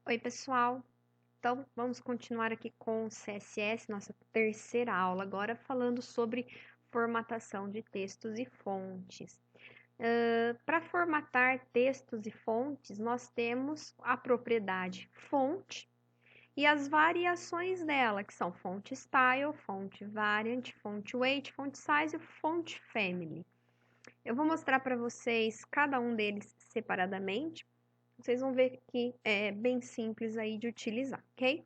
Oi, pessoal. Então, vamos continuar aqui com o CSS, nossa terceira aula, agora falando sobre formatação de textos e fontes. Para formatar textos e fontes, nós temos a propriedade fonte e as variações dela, que são font style, font variant, font weight, font size e font family. Eu vou mostrar para vocês cada um deles separadamente. Vocês vão ver que é bem simples aí de utilizar, ok?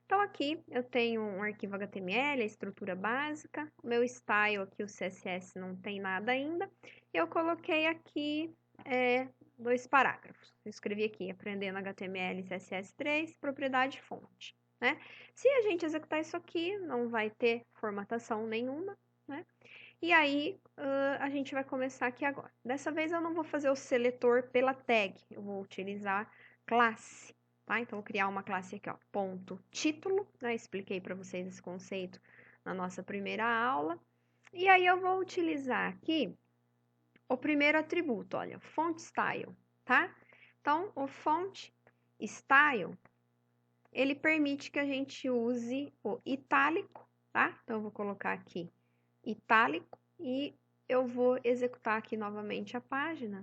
Então, aqui eu tenho um arquivo HTML, a estrutura básica, o meu style aqui, o CSS, não tem nada ainda. Eu coloquei aqui 2 parágrafos. Eu escrevi aqui, aprendendo HTML e CSS3, propriedade fonte, né? Se a gente executar isso aqui, não vai ter formatação nenhuma, né? E aí, a gente vai começar aqui agora. Dessa vez eu não vou fazer o seletor pela tag, eu vou utilizar classe, tá? Então, vou criar uma classe aqui, ó, ponto título, né? Expliquei para vocês esse conceito na nossa primeira aula. E aí, eu vou utilizar aqui o primeiro atributo, olha, font style, tá? Então, o font style, ele permite que a gente use o itálico, tá? Então, eu vou colocar aqui itálico e eu vou executar aqui novamente a página.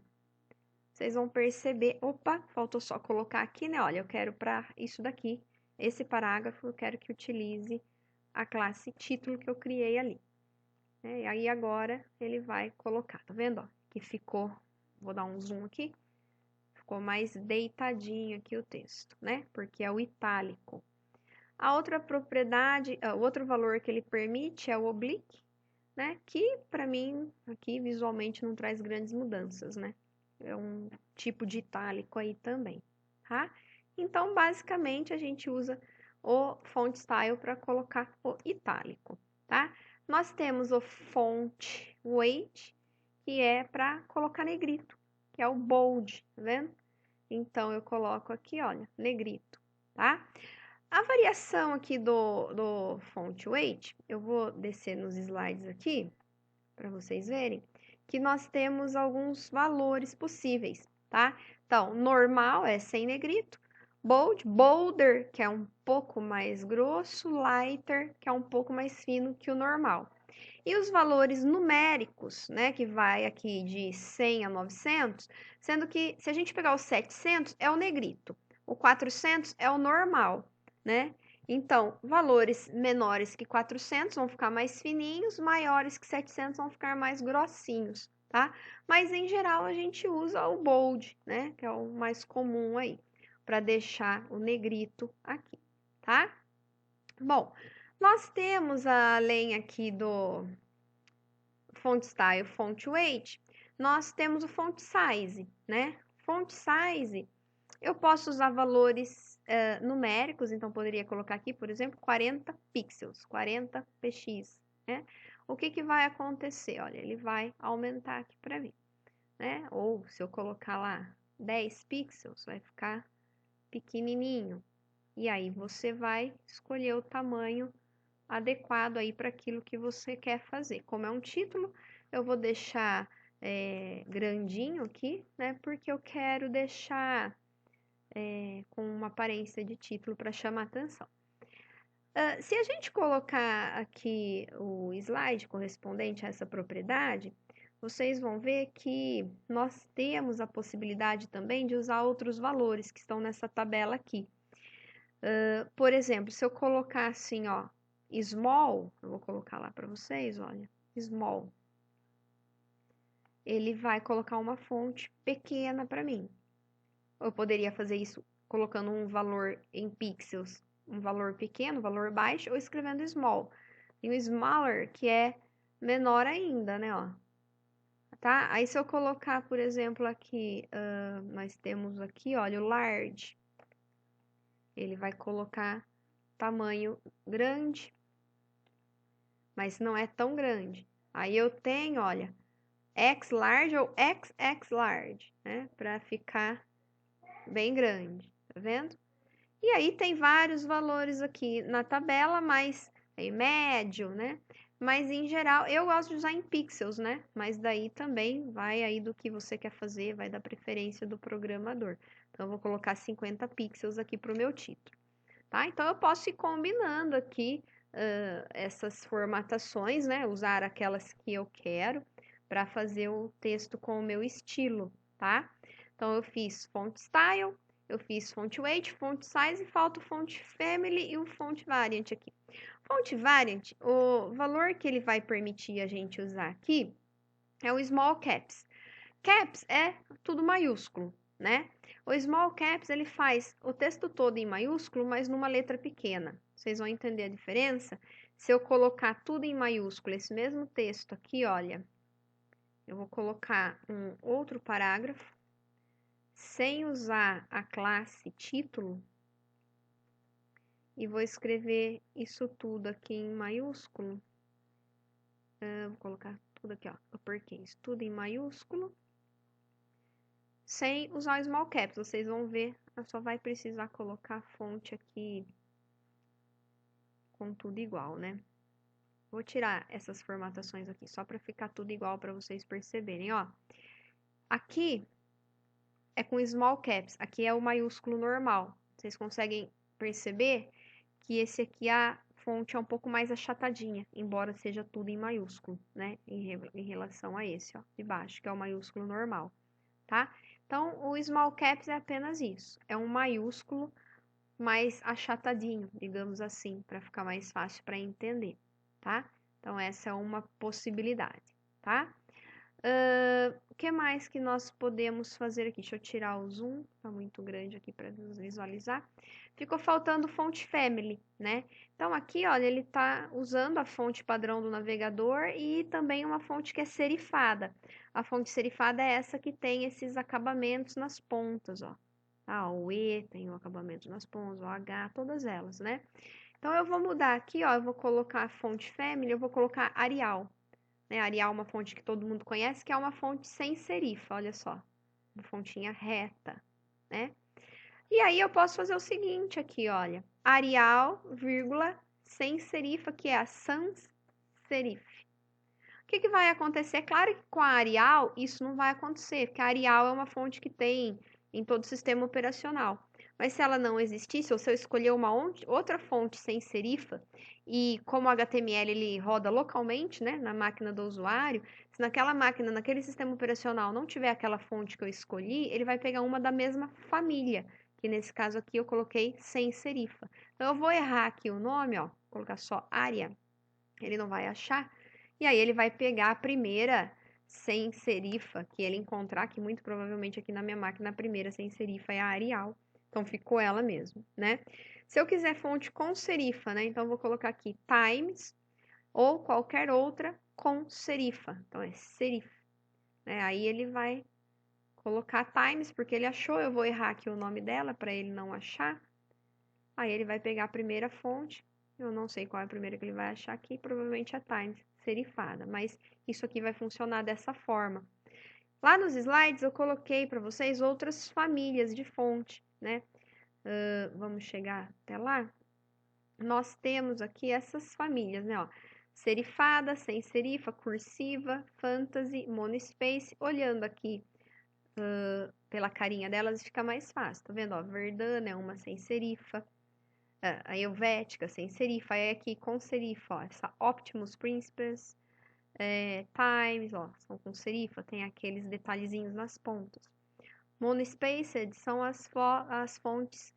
Vocês vão perceber, opa, faltou só colocar aqui, né? Olha, eu quero para isso daqui, esse parágrafo, eu quero que utilize a classe título que eu criei ali. E aí agora ele vai colocar, tá vendo? Ó, que ficou, vou dar um zoom aqui, ficou mais deitadinho aqui o texto, né? Porque é o itálico. A outra propriedade, o outro valor que ele permite é o oblique, né? Que para mim aqui visualmente não traz grandes mudanças, né? É um tipo de itálico aí também, tá? Então, basicamente, a gente usa o font style para colocar o itálico, tá? Nós temos o font weight, que é para colocar negrito, que é o bold, tá vendo? Então, eu coloco aqui, olha, negrito, tá? A variação aqui do font weight, eu vou descer nos slides aqui, para vocês verem, que nós temos alguns valores possíveis, tá? Então, normal é sem negrito, bold, bolder, que é um pouco mais grosso, lighter, que é um pouco mais fino que o normal. E os valores numéricos, né, que vai aqui de 100 a 900, sendo que se a gente pegar o 700 é o negrito, o 400 é o normal, né? Então, valores menores que 400 vão ficar mais fininhos, maiores que 700 vão ficar mais grossinhos, tá? Mas, em geral, a gente usa o bold, né? Que é o mais comum aí, para deixar o negrito aqui, tá? Bom, nós temos, além aqui do font style, font weight, nós temos o font size, né? Font size, eu posso usar valores numéricos, então poderia colocar aqui, por exemplo, 40 pixels, 40 px, né? O que que vai acontecer? Olha, ele vai aumentar aqui para mim, né? Ou se eu colocar lá 10 pixels, vai ficar pequenininho. E aí você vai escolher o tamanho adequado aí para aquilo que você quer fazer. Como é um título, eu vou deixar grandinho aqui, né? Porque eu quero deixar com uma aparência de título para chamar atenção. Se a gente colocar aqui o slide correspondente a essa propriedade, vocês vão ver que nós temos a possibilidade também de usar outros valores que estão nessa tabela aqui. Por exemplo, se eu colocar assim, ó, small, eu vou colocar lá para vocês, olha, small. Ele vai colocar uma fonte pequena para mim. Eu poderia fazer isso colocando um valor em pixels, um valor pequeno, um valor baixo, ou escrevendo small. E o smaller, que é menor ainda, né, ó. Tá? Aí se eu colocar, por exemplo, aqui, nós temos aqui, olha, o large. Ele vai colocar tamanho grande, mas não é tão grande. Aí eu tenho, olha, X large ou XX large, né? Para ficar bem grande, tá vendo? E aí tem vários valores aqui na tabela, mas tem médio, né? Mas em geral, eu gosto de usar em pixels, né? Mas daí também vai aí do que você quer fazer, vai da preferência do programador. Então, eu vou colocar 50 pixels aqui para o meu título, tá? Então, eu posso ir combinando aqui essas formatações, né? Usar aquelas que eu quero para fazer o texto com o meu estilo, tá? Então, eu fiz font style, eu fiz font weight, font size, falta o font family e o font variant aqui. Font variant, o valor que ele vai permitir a gente usar aqui é o small caps. Caps é tudo maiúsculo, né? O small caps ele faz o texto todo em maiúsculo, mas numa letra pequena. Vocês vão entender a diferença? Se eu colocar tudo em maiúsculo, esse mesmo texto aqui, olha, eu vou colocar um outro parágrafo sem usar a classe título e vou escrever isso tudo aqui em maiúsculo. Vou colocar tudo aqui, ó, uppercase, tudo em maiúsculo, sem usar o small caps. Vocês vão ver, só vai precisar colocar a fonte aqui com tudo igual, né? Vou tirar essas formatações aqui, só para ficar tudo igual para vocês perceberem, ó. Aqui é com small caps, aqui é o maiúsculo normal. Vocês conseguem perceber que esse aqui, a fonte é um pouco mais achatadinha, embora seja tudo em maiúsculo, né? Em relação a esse, ó, de baixo, que é o maiúsculo normal, tá? Então, o small caps é apenas isso, é um maiúsculo mais achatadinho, digamos assim, para ficar mais fácil para entender, tá? Então, essa é uma possibilidade, tá? O que mais que nós podemos fazer aqui? Deixa eu tirar o zoom, tá muito grande aqui para visualizar. Ficou faltando fonte family, né? Então, aqui, olha, ele tá usando a fonte padrão do navegador e também uma fonte que é serifada. A fonte serifada é essa que tem esses acabamentos nas pontas, ó. Ah, o E tem o acabamento nas pontas, o H, todas elas, né? Então, eu vou mudar aqui, ó, eu vou colocar a fonte family, eu vou colocar Arial. Né? Arial é uma fonte que todo mundo conhece, que é uma fonte sem serifa, olha só. Uma fontinha reta, né? E aí eu posso fazer o seguinte aqui, olha. Arial, vírgula, sem serifa, que é a sans serif. O que vai acontecer? É claro que com a Arial isso não vai acontecer, porque a Arial é uma fonte que tem em todo o sistema operacional. Mas se ela não existisse, ou se eu escolher uma outra fonte sem serifa, e como o HTML ele roda localmente, né, na máquina do usuário, se naquela máquina, naquele sistema operacional não tiver aquela fonte que eu escolhi, ele vai pegar uma da mesma família, que nesse caso aqui eu coloquei sem serifa. Então eu vou errar aqui o nome, ó, colocar só Aria, ele não vai achar. E aí ele vai pegar a primeira sem serifa que ele encontrar, que muito provavelmente aqui na minha máquina a primeira sem serifa é a Arial. Então ficou ela mesmo, né? Se eu quiser fonte com serifa, né? Então eu vou colocar aqui Times ou qualquer outra com serifa. Então é serif. Né? Aí ele vai colocar Times porque ele achou, eu vou errar aqui o nome dela para ele não achar. Aí ele vai pegar a primeira fonte. Eu não sei qual é a primeira que ele vai achar aqui, provavelmente a Times serifada, mas isso aqui vai funcionar dessa forma. Lá nos slides eu coloquei para vocês outras famílias de fonte, né? Vamos chegar até lá. Nós temos aqui essas famílias, né? Ó, serifada, sem serifa, cursiva, fantasy, monospace. Olhando aqui pela carinha delas fica mais fácil, tá vendo? Ó, Verdana é uma sem serifa. A Helvética sem serifa, é aqui com serifa, ó, essa Optimus Principles, Times, ó, são com serifa, tem aqueles detalhezinhos nas pontas. Monospaced são as fontes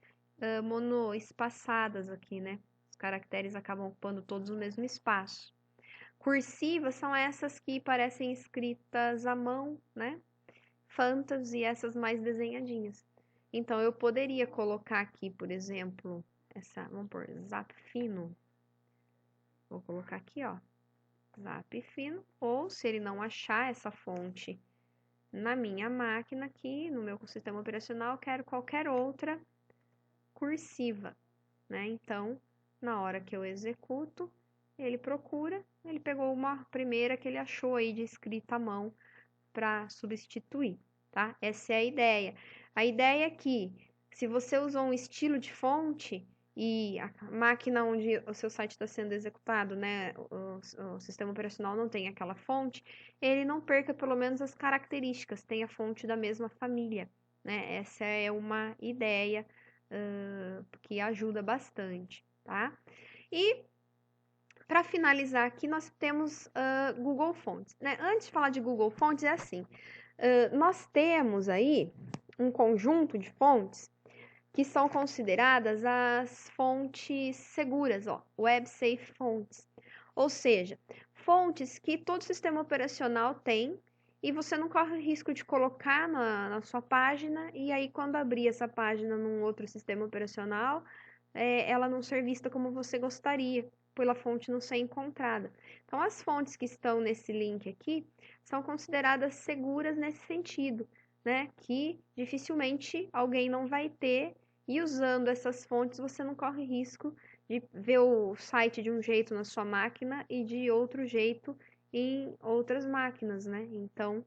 monoespaçadas aqui, né? Os caracteres acabam ocupando todos o mesmo espaço. Cursivas são essas que parecem escritas à mão, né? Fantasy, essas mais desenhadinhas. Então, eu poderia colocar aqui, por exemplo, vamos pôr, Zap Fino. Vou colocar aqui, ó, Zap Fino. Ou, se ele não achar essa fonte na minha máquina aqui, no meu sistema operacional, eu quero qualquer outra cursiva, né? Então, na hora que eu executo, ele procura, ele pegou uma primeira que ele achou aí de escrita à mão para substituir, tá? Essa é a ideia. A ideia é que, se você usou um estilo de fonte e a máquina onde o seu site está sendo executado, né, o sistema operacional não tem aquela fonte, ele não perca pelo menos as características, tem a fonte da mesma família, né? Essa é uma ideia que ajuda bastante, tá? E para finalizar aqui, nós temos Google Fonts, né? Antes de falar de Google Fonts, é assim, nós temos aí um conjunto de fontes que são consideradas as fontes seguras, ó, Web Safe Fonts. Ou seja, fontes que todo sistema operacional tem e você não corre o risco de colocar na sua página e aí quando abrir essa página num outro sistema operacional, ela não ser vista como você gostaria, pela fonte não ser encontrada. Então, as fontes que estão nesse link aqui são consideradas seguras nesse sentido, né? Que dificilmente alguém não vai ter e usando essas fontes, você não corre risco de ver o site de um jeito na sua máquina e de outro jeito em outras máquinas, né? Então,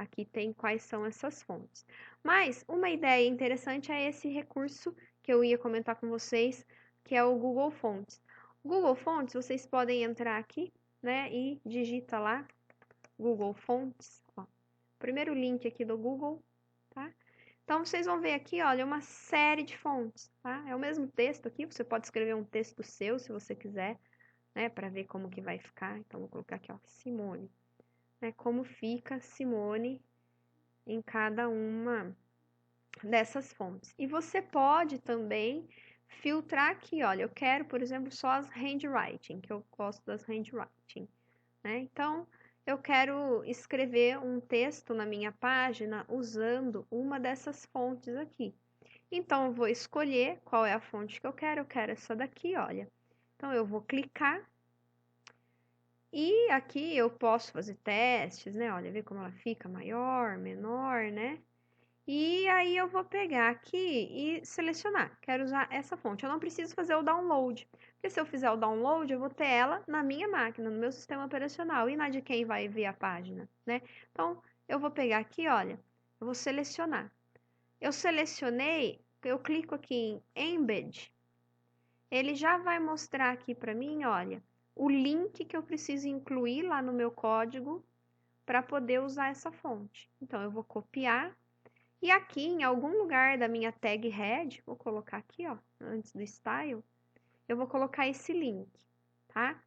aqui tem quais são essas fontes. Mas uma ideia interessante é esse recurso que eu ia comentar com vocês, que é o Google Fonts. O Google Fonts, vocês podem entrar aqui, né? E digita lá Google Fonts, ó. Primeiro link aqui do Google, tá? Então, vocês vão ver aqui, olha, uma série de fontes, tá? É o mesmo texto aqui, você pode escrever um texto seu, se você quiser, né? Para ver como que vai ficar. Então, vou colocar aqui, ó, Simone. Né? Como fica Simone em cada uma dessas fontes. E você pode também filtrar aqui, olha, eu quero, por exemplo, só as handwriting, que eu gosto das handwriting, né? Então, eu quero escrever um texto na minha página usando uma dessas fontes aqui. Então, eu vou escolher qual é a fonte que eu quero essa daqui, olha. Então, eu vou clicar e aqui eu posso fazer testes, né? Olha, ver como ela fica maior, menor, né? E aí eu vou pegar aqui e selecionar. Quero usar essa fonte. Eu não preciso fazer o download, porque se eu fizer o download, eu vou ter ela na minha máquina, no meu sistema operacional e na de quem vai ver a página, né? Então, eu vou pegar aqui, olha, eu vou selecionar. Eu selecionei, eu clico aqui em Embed. Ele já vai mostrar aqui para mim, olha, o link que eu preciso incluir lá no meu código para poder usar essa fonte. Então, eu vou copiar e aqui em algum lugar da minha tag head, vou colocar aqui, ó, antes do style, eu vou colocar esse link, tá?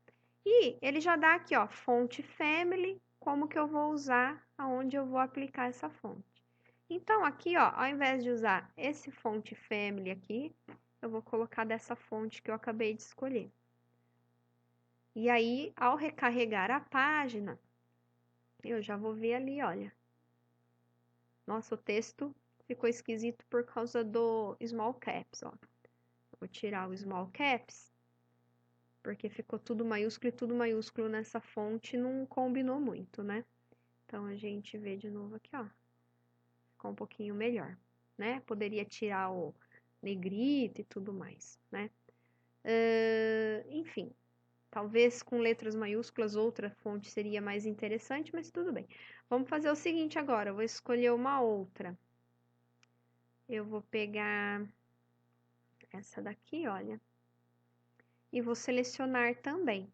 E ele já dá aqui, ó, fonte family, como que eu vou usar, aonde eu vou aplicar essa fonte. Então, aqui, ó, ao invés de usar esse fonte family aqui, eu vou colocar dessa fonte que eu acabei de escolher. E aí, ao recarregar a página, eu já vou ver ali, olha. Nossa, o texto ficou esquisito por causa do small caps, ó. Vou tirar o small caps, porque ficou tudo maiúsculo e tudo maiúsculo nessa fonte não combinou muito, né? Então, a gente vê de novo aqui, ó. Ficou um pouquinho melhor, né? Poderia tirar o negrito e tudo mais, né? Enfim, talvez com letras maiúsculas outra fonte seria mais interessante, mas tudo bem. Vamos fazer o seguinte agora, eu vou escolher uma outra. Eu vou pegar essa daqui, olha, e vou selecionar também.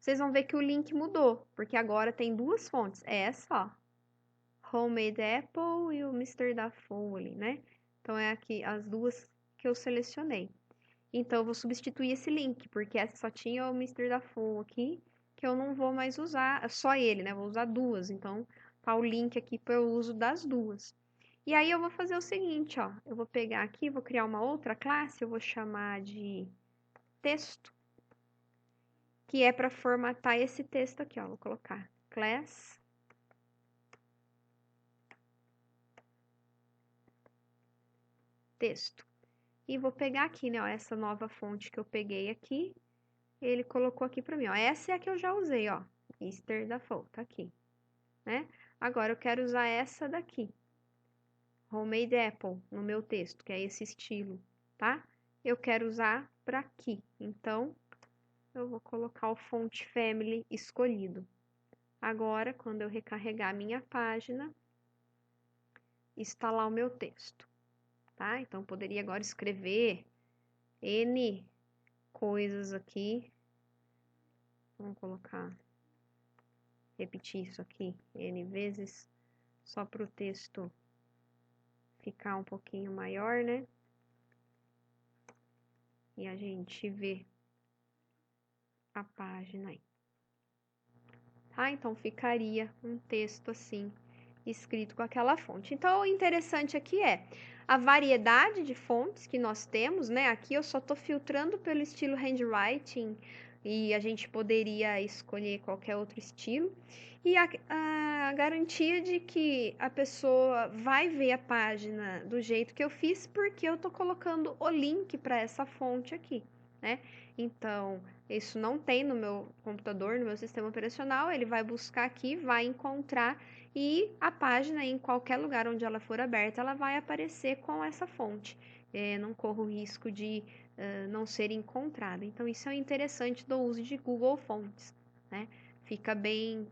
Vocês vão ver que o link mudou, porque agora tem duas fontes. É essa, ó, Homemade Apple e o Mr. da Foley, né? Então, é aqui as duas que eu selecionei. Então, eu vou substituir esse link, porque essa só tinha o Mr. da Foley aqui, que eu não vou mais usar, só ele, né? Vou usar duas. Então, tá o link aqui para o uso das duas. E aí, eu vou fazer o seguinte, ó. Eu vou pegar aqui, vou criar uma outra classe, eu vou chamar de texto, que é para formatar esse texto aqui, ó. Vou colocar class texto. E vou pegar aqui, né, ó, essa nova fonte que eu peguei aqui, ele colocou aqui para mim, ó. Essa é a que eu já usei, ó. Mr. da Foley, tá aqui, né? Agora eu quero usar essa daqui. Homemade Apple no meu texto, que é esse estilo, tá? Eu quero usar para aqui. Então, eu vou colocar o font family escolhido. Agora, quando eu recarregar a minha página, está lá o meu texto, tá? Então, poderia agora escrever N coisas aqui. Vamos colocar, repetir isso aqui, N vezes, só para o texto ficar um pouquinho maior, né? E a gente vê a página aí. Tá? Então, ficaria um texto assim, escrito com aquela fonte. Então, o interessante aqui é a variedade de fontes que nós temos, né? Aqui eu só tô filtrando pelo estilo handwriting e a gente poderia escolher qualquer outro estilo. E a garantia de que a pessoa vai ver a página do jeito que eu fiz, porque eu tô colocando o link para essa fonte aqui, né? Então, isso não tem no meu computador, no meu sistema operacional, ele vai buscar aqui, vai encontrar e a página, em qualquer lugar onde ela for aberta, ela vai aparecer com essa fonte. Não corro o risco de não ser encontrada. Então, isso é interessante do uso de Google Fontes, né? Fica bem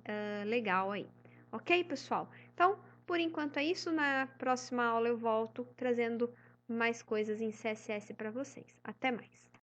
legal aí. Ok, pessoal? Então, por enquanto é isso. Na próxima aula eu volto trazendo mais coisas em CSS para vocês. Até mais!